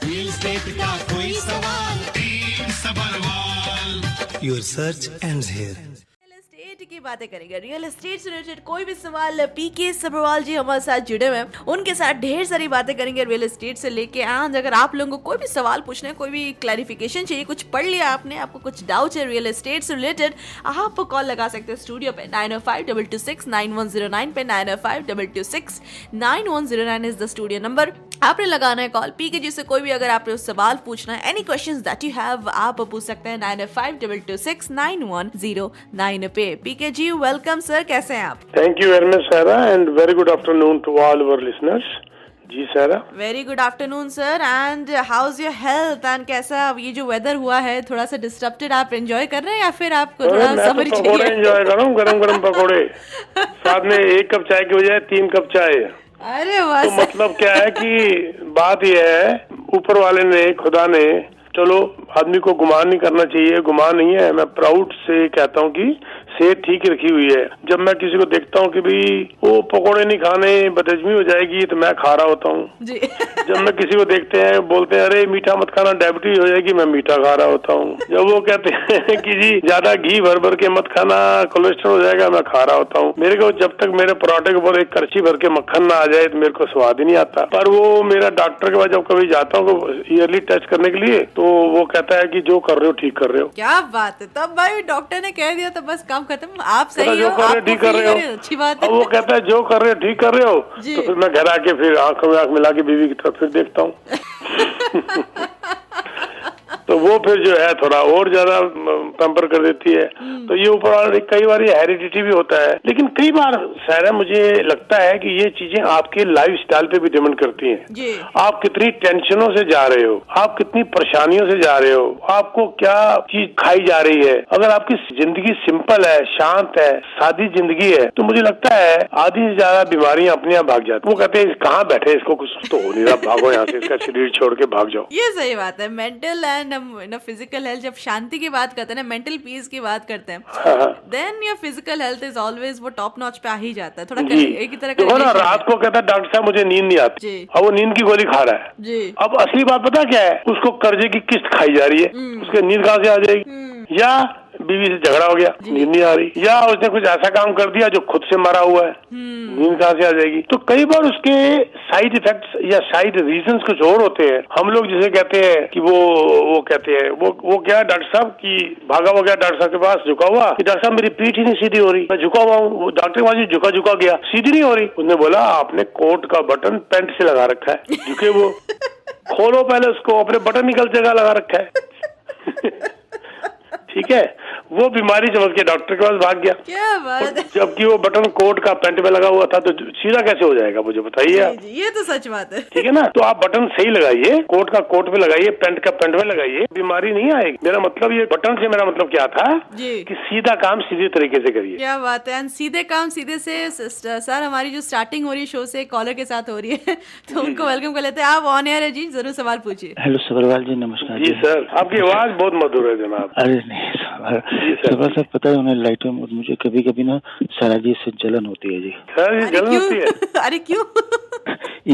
Real estate का कोई सवाल, PK Sabharwal. Your search ends here. Real estate की बातें करेंगे। रियल एस्टेट से रिलेटेड कोई भी सवाल, पीके सब्रवाल जी हमारे साथ जुड़े हुए हैं, उनके साथ ढेर सारी बातें करेंगे रियल एस्टेट से लेके। आज अगर आप लोगों को कोई भी सवाल पूछना है, कोई भी क्लैरिफिकेशन चाहिए, कुछ पढ़ लिया आपने, आपको कुछ डाउट है रियल एस्टेट से रिलेटेड, आप कॉल लगा सकते हैं स्टूडियो पे 905-226-9109 पे। 905-226-9109 इज द स्टूडियो नंबर। आपने लगाना है कॉल। पीके जी से कोई भी अगर आपने सवाल पूछना है, any questions that you have, आप पूछ सकते हैं 905-226-9109 पे। पीके जी वेलकम सर, कैसे हैं आप? Thank you very much, Sarah, and very good afternoon to all our listeners. जी सारा, very good afternoon sir. And how is your health? And कैसा ये जो वेदर हुआ है, थोड़ा सा डिस्टर्बटेड आप एंजॉय कर रहे हैं या फिर आपको थोड़ा मैं समझ तो पकौड़े चाहिए? एंजॉय कर रहा हूँ, गरम गरम पकौड़े, साथ में 1 कप चाय की बजाय 3 कप चाय। अरे वाह तो सर। मतलब क्या है कि बात यह है, ऊपर वाले ने, खुदा ने, चलो आदमी को गुमान नहीं करना चाहिए, गुमान नहीं है, मैं प्राउड से कहता हूँ कि सेहत ठीक रखी हुई है। जब मैं किसी को देखता हूँ कि भाई वो पकोड़े नहीं खाने, बदहजमी हो जाएगी, तो मैं खा रहा होता हूँ। जी जब मैं किसी को देखते हैं, बोलते हैं अरे मीठा मत खाना, डायबिटीज हो जाएगी, मैं मीठा खा रहा होता हूँ। जब वो कहते हैं कि जी ज्यादा घी भर भर के मत खाना, कोलेस्ट्रॉल हो जाएगा, मैं खा रहा होता हूँ। मेरे को जब तक मेरे पराठे के ऊपर एक करछी भर के मक्खन ना आ जाए तो मेरे को स्वाद ही नहीं आता। पर वो मेरा डॉक्टर के पास जब कभी जाता हूँ ईयरली टेस्ट करने के लिए, तो वो कहता है कि जो कर रहे हो ठीक कर रहे हो। क्या बात है, तब भाई डॉक्टर ने कह दिया तो बस काम खत्म। आप सही जो हो, कर रहे हो आपको ठीक कर feel रहे हो, अच्छी बात अब है। वो कहता है जो कर रहे हो ठीक कर रहे हो। जी। तो फिर मैं घर आके फिर आंखों में आंख मिला के बीवी की तरफ फिर देखता हूँ। तो वो फिर जो है थोड़ा और ज्यादा पैम्पर कर देती है। तो ये ऊपर कई बार ये हेरिडिटी भी होता है, लेकिन कई बार सारा मुझे लगता है कि ये चीजें आपके लाइफ स्टाइल पे भी डिपेंड करती हैं। जी। आप कितनी टेंशनों से जा रहे हो, आप कितनी परेशानियों से जा रहे हो, आपको क्या चीज खाई जा रही है। अगर आपकी जिंदगी सिंपल है, शांत है, सादी जिंदगी है, तो मुझे लगता है आधी से ज्यादा बीमारियां अपने आप भाग जाती। वो कहते हैं कहाँ बैठे, इसको कुछ तो हो नहीं रहा, भागो यहाँ से, इसका शरीर छोड़ के भाग जाओ। ये सही बात है। मेंटल एंड फिजिकल हेल्थ, जब शांति की बात करते हैं ना, मेंटल पीस की बात करते हैं, then your physical health is always वो टॉप नॉच पे आ ही जाता है। थोड़ा एक ही तरह का देखो ना, relation है। रात को कहता है डॉक्टर साहब मुझे नींद नहीं आती, जी। अब वो नींद की गोली खा रहा है। जी। अब असली बात पता क्या है, उसको कर्जे की किस्त खाई जा रही है, उसके नींद कहाँ से आ जाएगी। या बीवी से झगड़ा हो गया, नींद नहीं आ रही, या उसने कुछ ऐसा काम कर दिया जो खुद से मरा हुआ है, नींद कहाँ से आ जाएगी। तो कई बार उसके साइड इफेक्ट्स या साइड रीजंस कुछ और होते हैं। हम लोग जिसे कहते हैं कि वो कहते हैं वो क्या डॉक्टर साहब की भागा हुआ गया डॉक्टर साहब के पास, झुका हुआ कि डॉक्टर साहब मेरी पीठ ही नहीं सीधी हो रही, मैं झुका हुआ हूँ। वो डॉक्टर के पास झुका गया, सीधी नहीं हो रही। उसने बोला आपने कोट का बटन पैंट से लगा रखा है, झुके वो खोलो पहले उसको, अपने बटन निकल जगह लगा रखा है। ठीक है, वो बीमारी समझ के डॉक्टर के पास भाग गया। क्या बात है। जबकि वो बटन कोट का पैंट में लगा हुआ था, तो सीधा कैसे हो जाएगा मुझे बताइए आप। जी, ये तो सच बात है। ठीक है ना, तो आप बटन सही लगाइए, कोट का कोट में लगाइए, पैंट का पैंट में लगाइए, बीमारी नहीं आएगी। मेरा मतलब ये बटन से मेरा मतलब क्या था जी। कि सीधा काम सीधे तरीके से करिए। क्या बात है। एंड सीधे काम सीधे से सर, हमारी जो स्टार्टिंग हो रही है शो से कॉलर के साथ हो रही है, तो उनको वेलकम कर लेते हैं। आप ऑन एयर है जी, जरूर सवाल पूछिए। हेलो सब्रवाल जी, नमस्कार जी सर, आपकी आवाज बहुत मधुर है जनाब। अरे नहीं सब्रवाल साहब, पता है उन्हें लाइटों में मुझे कभी कभी ना सारा जी से जलन होती है जी। सर ये जलन होती है? अरे क्यों?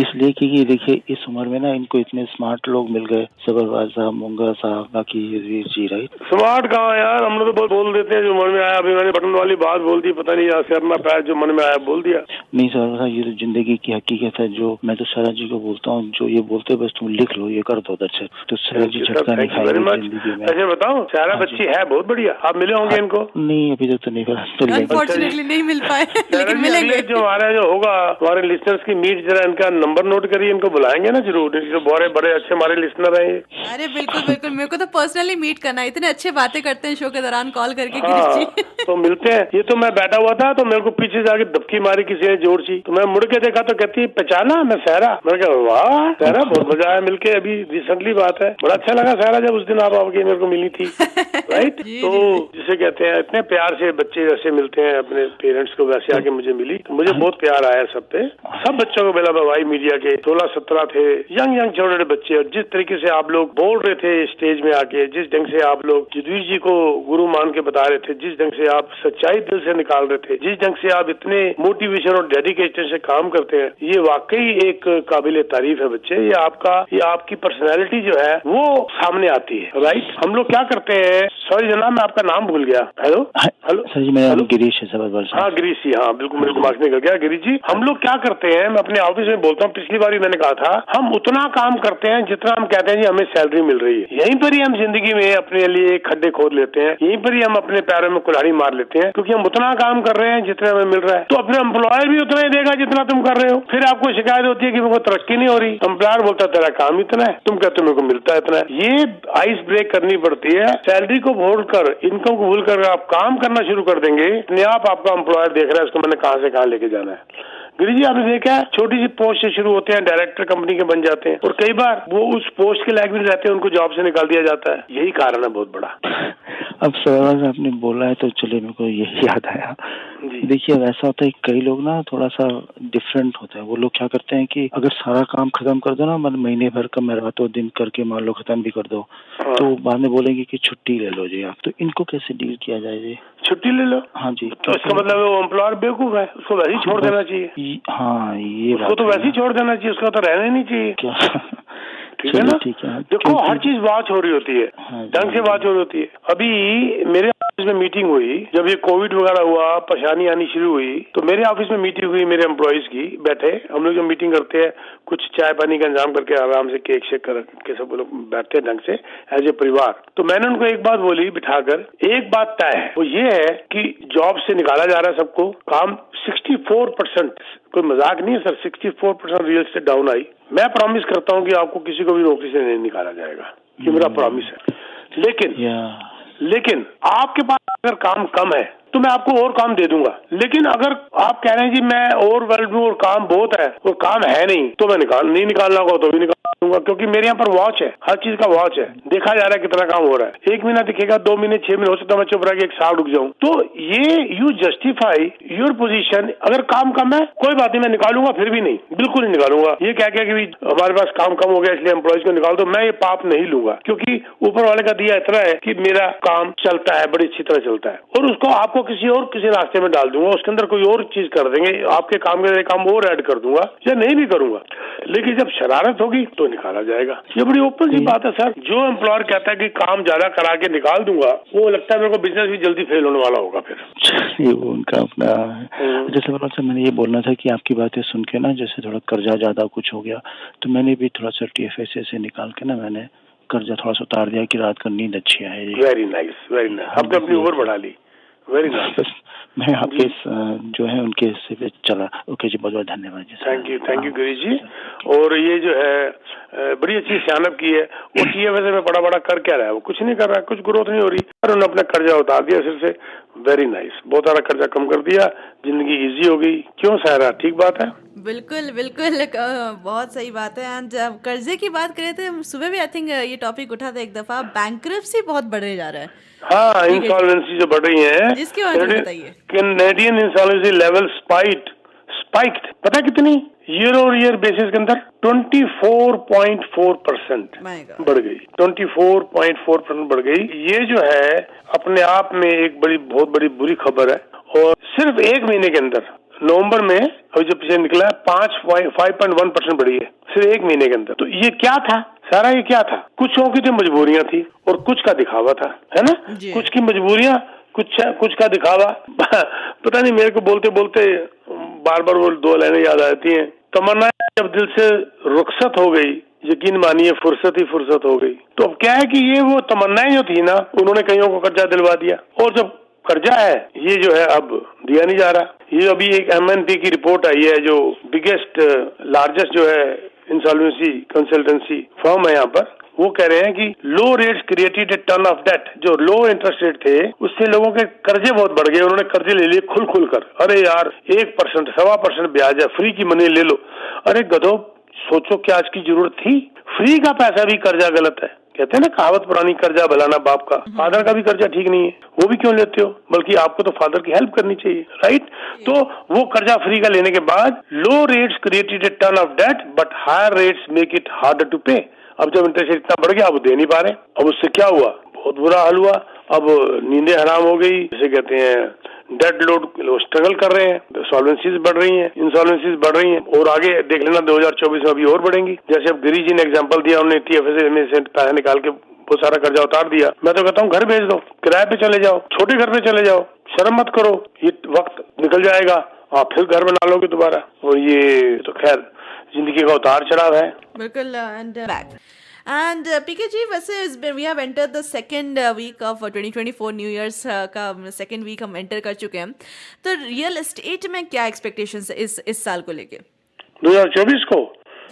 इसलिए कि देखिए इस उम्र में ना इनको इतने स्मार्ट लोग मिल गए, सब्रवाल साहब, मुंगा साहब, बाकी वीर जी, राइट। स्मार्ट कहाँ यार, हम लोग तो बहुत बोल देते हैं जो मन में आया। अभी मैंने बटन वाली बात बोल दी, पता नहीं यार सिर ना पैर, जो मन में आया बोल दिया। नहीं सब्रवाल साहब, ये तो जिंदगी की हकीकत है। जो मैं तो सारा जी को बोलता हूँ, जो ये बोलते बस तुम लिख लो, ये कर दो दर्शन, तो सारा जी झटका नहीं खाएगा जिंदगी में। ऐसे बताओ, सारा बच्ची है बहुत बढ़िया, आप मिले होंगे इनको? नहीं अभी तक तो नहीं करा, अनफॉर्चुनेटली नहीं मिल पाए, लेकिन मिलेंगे। जो हमारा जो होगा, हमारे लिसनर्स की मीट, जरा इनका नंबर नोट करिए, इनको बुलाएंगे ना जरूर, जो बड़े अच्छे हमारे लिसनर हैं। अरे बिल्कुल बिल्कुल, मेरे को तो पर्सनली मीट करना है, इतने अच्छे बातें करते हैं शो के दौरान कॉल करके। हाँ, जी। तो मिलते हैं। ये तो मैं बैठा हुआ था, तो मेरे को पीछे जाके धपकी मारी किसी ने जोर सी, तो मैं मुड़ के देखा तो कहती पहचाना, मैं सहरा। मैंने कहा वाह सहरा, बहुत मजा आया मिलके, अभी रिसेंटली बात है, बड़ा अच्छा लगा सहरा, जब उस दिन आप आपकी मेरे को मिली थी। राइट। तो जिसे कहते हैं इतने प्यार से बच्चे जैसे मिलते हैं अपने पेरेंट्स को, वैसे आके मुझे मिली तो मुझे बहुत प्यार आया सब पे। सब बच्चों को मिला भाई, मीडिया के 16-17 थे, यंग छोटे छोटे बच्चे। और जिस तरीके से आप लोग बोल रहे थे स्टेज में आके, जिस ढंग से आप लोग युधिष्ठिर जी को गुरु मान के बता रहे थे, जिस ढंग से आप सच्चाई दिल से निकाल रहे थे, जिस ढंग से आप इतने मोटिवेशन और डेडिकेशन से काम करते हैं, ये वाकई एक काबिले तारीफ है बच्चे। ये आपकी पर्सनैलिटी जो है वो सामने आती है। राइट, हम लोग क्या करते हैं, सॉरी जनाब मैं आपका नाम भूल गया। हेलो सर जी, मेरा नाम गिरीश है सर। हाँ गिरीश जी, हाँ बिल्कुल मेरे दिमाग से निकल गया। गिरीश जी, हम लोग क्या करते हैं, मैं अपने ऑफिस में बोलता हूँ, पिछली बार मैंने कहा था, हम उतना काम करते हैं जितना हम कहते हैं जी हमें सैलरी मिल रही है। यहीं पर ही हम जिंदगी में अपने लिए खड्डे खोद लेते हैं, यहीं पर ही हम अपने पैरों में कुल्हाड़ी मार लेते हैं, क्योंकि हम उतना काम कर रहे हैं जितना हमें मिल रहा है। तो अपने एम्प्लॉयर भी उतना ही देगा जितना तुम कर रहे हो। फिर आपको शिकायत होती है कि मेरे को तरक्की नहीं हो रही, एम्प्लॉयर बोलता है तेरा काम इतना है, तुम कहते हो मेरे को मिलता है इतना है। ये आइस ब्रेक करनी पड़ती है। सैलरी को भूलकर, इनकम को भूलकर आप काम करना शुरू कर देंगे, अपने आप आपका एम्प्लॉयर देख रहा है उसको मैंने कहां से कहां लेके जाना है। गिरीश जी, आपने देखा है छोटी सी पोस्ट से शुरू होते हैं, डायरेक्टर कंपनी के बन जाते हैं, और कई बार वो उस पोस्ट के लायक भी नहीं रहते हैं, उनको जॉब से निकाल दिया जाता है। यही कारण है बहुत बड़ा। अब सवाल आपने बोला है तो चलिए मेरे को यही याद आया। देखिए अब ऐसा होता है कई लोग ना थोड़ा सा डिफरेंट होता है। वो लोग क्या करते हैं कि अगर सारा काम खत्म कर दो ना, मतलब महीने भर का, मैं रातों दिन करके मान लो खत्म भी कर दो, तो बाद में बोलेंगे कि छुट्टी ले लो जी आप। तो इनको कैसे डील किया जाए जी? छुट्टी ले लो? हाँ जी। तो इसका मतलब वो एम्प्लॉयर बेवकूफ है, उसको वैसे ही छोड़ देना चाहिए। हाँ, ये उसको तो वैसे ही छोड़ देना चाहिए, उसका तो रहना ही नहीं चाहिए। क्या? ठीक है ना? ठीक है। देखो हर चीज वॉच हो रही होती है, ढंग से वॉच हो रही होती है। अभी मेरे ऑफिस में मीटिंग हुई, जब ये कोविड वगैरह हुआ, परेशानी आनी शुरू हुई, तो मेरे ऑफिस में मीटिंग हुई मेरे एम्प्लॉइज की। बैठे हम लोग, जब मीटिंग करते हैं, कुछ चाय पानी का इंतजाम करके आराम से केक शेक करके सब लोग बैठते हैं ढंग से एज ए परिवार। तो मैंने उनको एक बात बोली बिठाकर, एक बात तय है, वो ये है कि जॉब से निकाला जा रहा है सबको। काम 64%, कोई मजाक नहीं है sir, 64% real estate down I. मैं प्रॉमिस करता हूँ कि आपको किसी को भी नौकरी से नहीं निकाला जाएगा, ये मेरा प्रॉमिस है। लेकिन आपके पास अगर काम कम है तो मैं आपको और काम दे दूंगा। लेकिन अगर आप कह रहे हैं जी मैं ओवरवेल्ड हूँ और काम बहुत है और काम है नहीं, तो मैं नहीं निकालना होगा तो भी निकाल दूंगा, क्योंकि मेरे यहाँ पर वॉच है, हर चीज का वॉच है, देखा जा रहा है कितना काम हो रहा है। 1 महीना दिखेगा, 2 महीने, 6 महीने, हो सकता है मैं चुप रह के 1 साल रुक जाऊं। तो ये यू जस्टिफाई योर पोजीशन। अगर काम कम है कोई बात नहीं, मैं निकालूंगा, फिर भी नहीं, बिल्कुल नहीं निकालूंगा। ये क्या कि हमारे पास काम कम हो गया इसलिए एम्प्लॉइज को निकाल दो, मैं ये पाप नहीं लूंगा, क्योंकि ऊपर वाले का दिया इतना है कि मेरा काम चलता है, बड़ी अच्छी तरह चलता है, और उसको आपको किसी रास्ते में डाल दूंगा, उसके अंदर कोई और चीज कर देंगे, आपके काम के काम और ऐड कर दूंगा, या नहीं भी करूंगा। लेकिन जब शरारत होगी तो निकाला जाएगा। ये बड़ी ओपन सी बात है सर। जो एम्प्लॉयर कहता है कि काम ज्यादा करा के निकाल दूंगा, वो लगता है मेरे को बिजनेस भी जल्दी फेल होने वाला होगा फिर। ये वो उनका अपना। जैसे बोला सर, मैंने ये बोलना था कि आपकी बातें सुन के ना, जैसे थोड़ा कर्जा ज्यादा कुछ हो गया, तो मैंने भी थोड़ा सा TFSA से निकाल के ना मैंने कर्जा थोड़ा सा उतार दिया कि रात का नींद अच्छी आए। Very nice, very nice. आपने अपनी उम्र बढ़ा ली, वेरी नाइस। मैं आपके जो है उनके हिस्से पे चला। ओके जी, बहुत बहुत धन्यवाद जी। थैंक यू गिरीश जी। और ये जो है बड़ी अच्छी सियानत की है। वो TFSA में बड़ा कर क्या रहा है, वो कुछ नहीं कर रहा है, कुछ ग्रोथ नहीं हो रही, और उन्होंने अपना कर्जा उतार दिया सिर से। वेरी नाइस, बहुत सारा कर्जा कम कर दिया, जिंदगी इजी हो गई। क्यों सहरा, ठीक बात है? बिल्कुल बिल्कुल, बहुत सही बात है। एंड जब कर्जे की बात करें थे, सुबह भी आई थिंक ये टॉपिक उठा था एक दफा, बैंकरप्सी बहुत बढ़े जा रहा है। हाँ, इंसॉल्वेंसी जो बढ़ रही है, जिसके बारे में बताइए। कैनेडियन इंसॉल्वेंसी लेवल स्पाइक्ड, पता कितनी? ईयर और ईयर बेसिस के अंदर 24.4% बढ़ गई। 24.4% बढ़ गई। ये जो है अपने आप में एक बहुत बड़ी बुरी खबर है। और सिर्फ 1 महीने के अंदर, नवंबर में अभी जो पीछे निकला है, 5.1% बढ़ी है सिर्फ 1 महीने के अंदर। तो ये क्या था सारा, ये क्या था? कुछ लोगों की तो मजबूरियां थी और कुछ का दिखावा था, है ना? कुछ की मजबूरियां, कुछ का दिखावा। पता नहीं, मेरे को बोलते बोलते बार वो 2 लाइनें याद आती हैं। तमन्ना जब दिल से रुखसत हो गई, यकीन मानिए फुर्सत ही फुर्सत हो गई। तो अब क्या है कि ये वो तमन्नाएं जो थी ना, उन्होंने कईयों को कर्जा दिलवा दिया, और जब कर्जा है ये जो है अब दिया नहीं जा रहा। ये अभी एक MNP की रिपोर्ट आई है, जो बिगेस्ट लार्जेस्ट जो है इंसॉल्वेंसी कंसल्टेंसी फर्म है यहाँ पर, वो कह रहे हैं कि low rates created a ton of debt. जो लो इंटरेस्ट रेट थे उससे लोगों के कर्जे बहुत बढ़ गए, उन्होंने कर्जे ले लिए खुल कर। अरे यार 1%, 1.25% ब्याज है, फ्री की मनी ले लो। अरे गधो, सोचो क्या आज की जरूरत थी? फ्री का पैसा भी कर्जा गलत है, कहते हैं ना कहावत पुरानी, कर्जा भलाना बाप का। फादर का भी कर्जा ठीक नहीं है, वो भी क्यों लेते हो, बल्कि आपको तो फादर की हेल्प करनी चाहिए, राइट। तो वो कर्जा फ्री का लेने के बाद low rates created a ton of debt but higher rates make it harder to pay. अब जब इंटरेस्ट रेट इतना बढ़ गया, अब दे नहीं पा रहे, अब उससे क्या हुआ, बहुत बुरा हाल हुआ। अब नींदें हराम हो गई, जैसे कहते हैं डेट लोड, स्ट्रगल कर रहे हैं, सॉल्वेंसीज बढ़ रही हैं, इंसॉल्वेंसीज बढ़ रही हैं, और आगे देख लेना 2024 में अभी और बढ़ेंगी। जैसे अब गिरी जी ने एग्जांपल दिया, उन्होंने TFS में से पैसा निकाल के वो सारा कर्जा उतार दिया। मैं तो कहता हूँ घर भेज दो, किराए पे चले जाओ, छोटे घर पे चले जाओ, शर्म मत करो, ये वक्त निकल जाएगा, आप फिर घर बना लोगे दोबारा। और ये तो खैर जिंदगी का उतार चढ़ाव है। बिल्कुल। एंड पीके जी, वैसे we have entered the second week of 2024 new years का सेकेंड वीक हम एंटर कर चुके हैं, तो रियल एस्टेट में क्या एक्सपेक्टेशंस है इस साल को लेके? 2024 को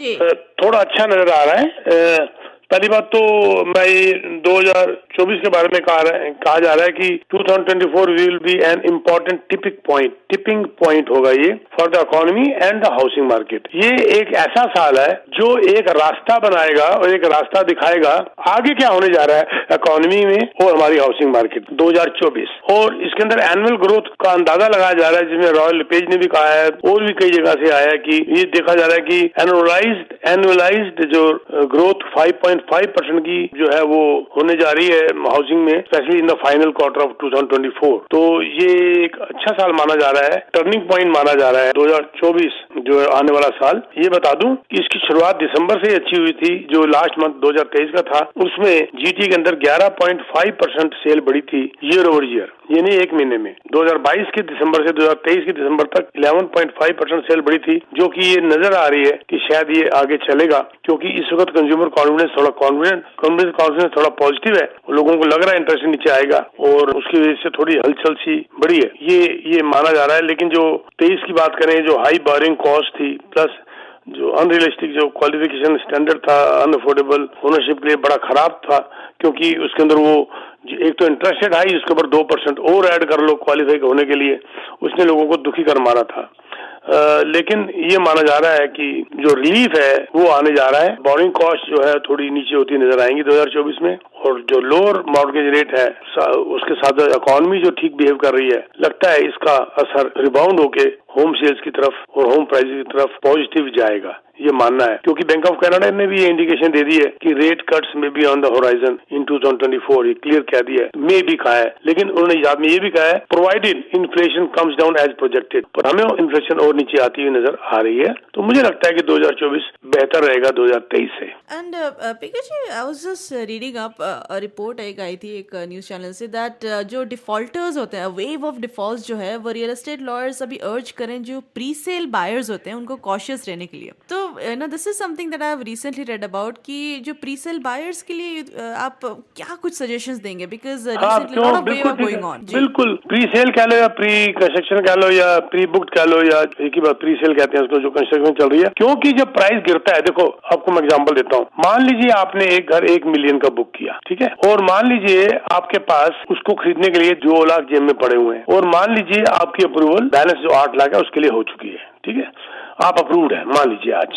जी थोड़ा अच्छा नजर आ रहा है। पहली बात तो मैं ये 2024 के बारे में कहा जा रहा है कि 2024 will be an important tipping point होगा ये for the economy and the housing market. ये एक ऐसा साल है जो एक रास्ता बनाएगा और एक रास्ता दिखाएगा आगे क्या होने जा रहा है इकोनॉमी में और हमारी हाउसिंग मार्केट 2024। और इसके अंदर एनुअल ग्रोथ का अंदाजा लगाया जा रहा है, जिसमें रॉयल लिपेज ने भी कहा है और भी कई जगह से आया है कि ये देखा जा रहा है कि एनुअलाइज्ड जो ग्रोथ 5.5% की जो है वो होने जा रही है हाउसिंग में, specially in the final quarter of 2024। तो ये एक अच्छा साल माना जा रहा है, टर्निंग पॉइंट माना जा रहा है 2024 जो आने वाला साल। ये बता दूं कि इसकी शुरुआत दिसंबर से अच्छी हुई थी, जो लास्ट मंथ 2023 का था, उसमें जीटी के अंदर 11.5% सेल बढ़ी थी ईयर ओवर ईयर, ये नहीं एक महीने में। 2022 के दिसंबर से 2023 के दिसंबर तक 11.5% सेल बढ़ी थी, जो कि ये नजर आ रही है कि शायद ये आगे चलेगा, क्योंकि इस वक्त कंज्यूमर कॉन्फिडेंस थोड़ा पॉजिटिव है, लोगों को लग रहा है इंटरेस्ट नीचे आएगा और उसकी वजह से थोड़ी हलचल सी बढ़ी है, ये माना जा रहा है। लेकिन जो 23 की बात करें, जो हाई बोरिंग कॉस्ट थी प्लस जो अनरियलिस्टिक जो क्वालिफिकेशन स्टैंडर्ड था अनअफोर्डेबल ओनरशिप के लिए बड़ा खराब था, क्योंकि उसके अंदर वो एक तो इंटरेस्ट रेट हाई, उसके ऊपर 2% और ऐड कर लो क्वालिफाई होने के लिए, उसने लोगों को दुखी कर मारा था। लेकिन ये माना जा रहा है कि जो रिलीफ है वो आने जा रहा है। बोरिंग कॉस्ट जो है थोड़ी नीचे होती नजर आएंगी 2024 में, और जो लोअर मॉर्गेज रेट है उसके साथ इकोनॉमी जो ठीक बिहेव कर रही है, लगता है इसका असर रिबाउंड होके होम सेल्स की तरफ और होम प्राइसेस की तरफ पॉजिटिव जाएगा, ये मानना है। क्योंकि बैंक ऑफ कनाडा ने भी ये इंडिकेशन दे दी है कि रेट कट्स में बी ऑन द होराइजन इन 2024, ये क्लियर कह दिया है, मे भी कहा है, लेकिन उन्होंने याद में ये भी कहा है provided inflation comes down as projected, पर हमें इन्फ्लेशन और नीचे आती हुई नजर आ रही है। तो मुझे लगता है कि 2024 बेहतर रहेगा 2023 से। And PK ji, I was just reading up report एक आई थी एक न्यूज चैनल से दैट जो डिफॉल्टर्स होते हैं, वेव ऑफ डिफॉल्ट्स जो है वो रियल एस्टेट लॉयर्स अभी अर्ज करें जो प्री सेल बायर्स होते हैं उनको कॉशियस रहने के लिए। तो this is something that I have recently read about कि जो प्री सेल बायर्स के लिए आप क्या कुछ सजेशंस देंगे, because recently lot of wave are going on. बिल्कुल, प्री सेल कह लो या प्री कंस्ट्रक्शन कह लो या प्री बुक्ड कह लो, या एक ही बात प्री सेल कहते हैं उसको, जो कंस्ट्रक्शन चल रही है। क्योंकि जब प्राइस गिरता है, देखो आपको मैं एग्जांपल देता हूँ, मान लीजिए आपने एक घर 1 मिलियन का बुक किया, ठीक है, और मान लीजिए आपके पास उसको खरीदने के लिए 2 लाख जेब में पड़े हुए हैं, और मान लीजिए आपकी अप्रूवल बैलेंस जो 8 लाख है उसके लिए हो चुकी है, ठीक है, आप अप्रूव्ड है। मान लीजिए आज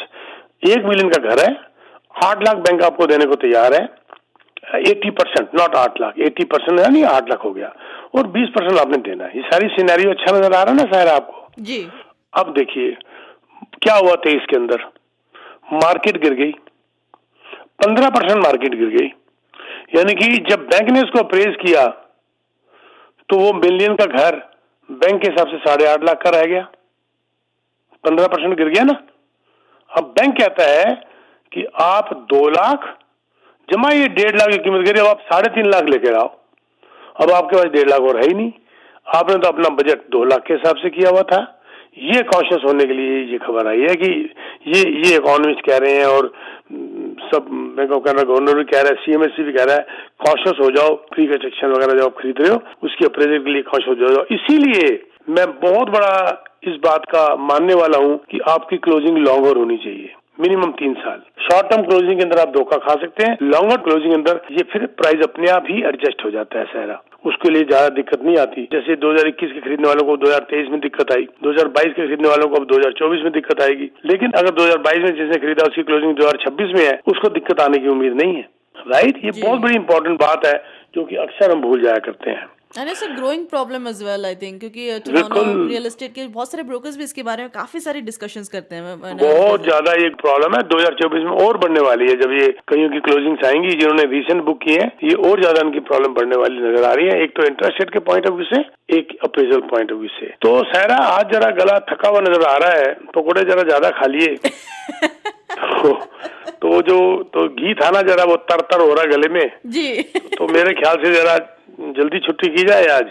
1 मिलियन का घर है, 8 लाख बैंक आपको देने को तैयार है, 80% नॉट 8 लाख, 80% है, नहीं 8 लाख हो गया, और 20% आपने देना है। ये सारी सिनेरियो अच्छा नजर आ रहा है ना सारा आपको जी। अब देखिए क्या हुआ 23 के अंदर, मार्केट गिर गई, 15% मार्केट गिर गई, यानी कि जब बैंक ने इसको अप्रेज किया तो वो मिलियन का घर बैंक के हिसाब से 8.5 लाख का रह गया, 15% गिर गया ना। अब बैंक कहता है कि आप 2 लाख जमा ये 1.5 लाख की कीमत गिरी, अब आप 3.5 लाख लेकर आओ। अब आपके पास 1.5 लाख और है ही नहीं, आपने तो अपना बजट 2 लाख के हिसाब से किया हुआ था। ये कॉन्शियस होने के लिए ये खबर आई है कि ये इकोनॉमिस्ट कह रहे हैं, और सब बैंक ऑफ कनाडा गवर्नर भी कह रहा है, CMHC भी कह रहा है, कॉन्शियस हो जाओ, प्री कंस्ट्रक्शन वगैरह जो आप खरीद रहे हो उसकी अप्रेजल के लिए कॉन्शियस हो जाओ। इसीलिए मैं बहुत बड़ा इस बात का मानने वाला हूं कि आपकी क्लोजिंग लॉन्गर होनी चाहिए, मिनिमम 3 साल। शॉर्ट टर्म क्लोजिंग के अंदर आप धोखा खा सकते हैं, लॉन्गर क्लोजिंग के अंदर ये फिर प्राइस अपने आप ही एडजस्ट हो जाता है सारा, उसके लिए ज्यादा दिक्कत नहीं आती। जैसे 2021 के खरीदने वालों को 2023 में दिक्कत आई, 2022 के खरीदने वालों को अब 2024 में दिक्कत आएगी। लेकिन अगर 2022 में जिसने खरीदा उसकी क्लोजिंग 2026 में है, उसको दिक्कत आने की उम्मीद नहीं है, राइट। ये बहुत बड़ी इंपॉर्टेंट बात है जो कि अक्सर हम भूल जाया करते हैं। And it's a growing problem as well I think, क्योंकि बिल्कुल। रियल एस्टेट के बहुत सारे ब्रोकर्स भी इसके बारे में काफी सारी डिस्कशंस करते हैं। बहुत ज्यादा ये प्रॉब्लम है, 2024 में और बढ़ने वाली है। जब ये कईयों की क्लोजिंग्स आएंगी जिन्होंने रिसेंट बुक की है, ये और ज्यादा उनकी प्रॉब्लम बढ़ने वाली नजर आ रही है। एक तो इंटरेस्ट रेट के पॉइंट ऑफ व्यू से, एक अप्रेजल पॉइंट ऑफ व्यू से। तो सायरा आज जरा गला थका हुआ नजर आ रहा है, पकौड़े जरा ज्यादा खा लिए। तो घी था ना जरा वो तर हो रहा गले में जी। तो मेरे ख्याल से जरा जल्दी छुट्टी की जाए आज।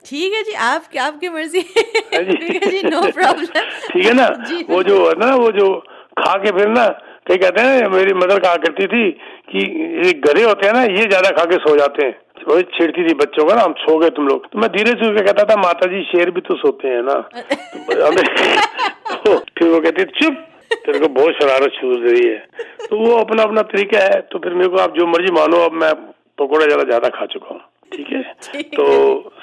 ठीक है जी, आपकी मर्जी। ठीक है जी, नो प्रॉब्लम। ठीक है ना। वो जो है ना, वो जो खा के फिर ना, कई कहते हैं, मेरी मदर कहा करती थी कि ये गधे होते हैं ना, ये ज्यादा खा के सो जाते हैं। वही छेड़ती थी बच्चों का ना, हम सो गए तुम लोग। तो मैं धीरे से कहता था, माता जी शेर भी तो सोते हैं ना। तो फिर वो कहती चुप, तेरे को बहुत शरारत छूट रही है। तो वो अपना अपना तरीका है। तो फिर मेरे को आप जो मर्जी मानो, अब मैं पकौड़ा जरा ज्यादा खा चुका हूँ। ठीक है। तो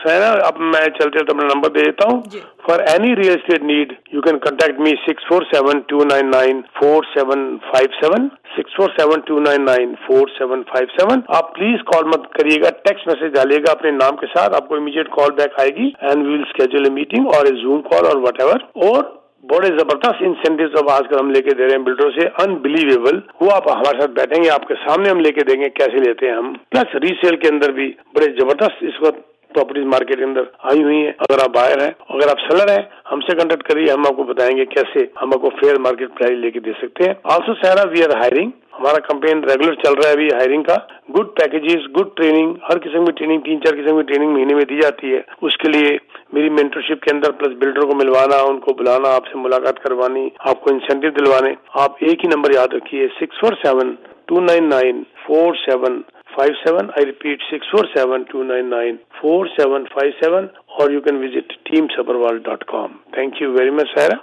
सायरा, अब मैं चलते अपना नंबर दे देता हूँ। For any real estate need you can contact me 6472994757 6472994757। आप प्लीज कॉल मत करिएगा, टेक्स्ट मैसेज डालिएगा अपने नाम के साथ, आपको इमीडिएट कॉल बैक आएगी and we will schedule a meeting और ए जूम कॉल और व्हाटएवर। और बड़े जबरदस्त इंसेंटिव्स अब आजकल हम लेके दे रहे हैं बिल्डरों से, अनबिलीवेबल। वो आप हमारे साथ बैठेंगे, आपके सामने हम लेके देंगे कैसे लेते हैं हम। प्लस रीसेल के अंदर भी बड़े जबरदस्त इस वक्त प्रॉपर्टीज मार्केट के अंदर आई हुई है। अगर आप बायर हैं, अगर आप सेलर हैं, हमसे कांटेक्ट करिए, हम आपको बताएंगे कैसे हम आपको फेयर मार्केट प्राइस लेके दे सकते हैं। Also Saira, we are hiring, हमारा कैंपेन रेगुलर चल रहा है अभी हायरिंग का। गुड पैकेजेस, गुड ट्रेनिंग, हर किस्म की ट्रेनिंग, 3-4 किस्म की ट्रेनिंग महीने में दी जाती है। उसके लिए मेरी मेंटरशिप के अंदर प्लस बिल्डर को मिलवाना, उनको बुलाना, आपसे मुलाकात करवानी, आपको इंसेंटिव दिलवाने। आप एक ही नंबर याद रखिए, 6472994757। I repeat, 6472994757, or you can visit teamsabarwal.com. Thank you very much, Saira.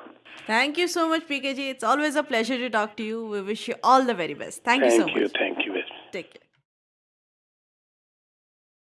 Thank you so much, PK ji. It's always a pleasure to talk to you. We wish you all the very best. Thank you so much. Thank you. Take care.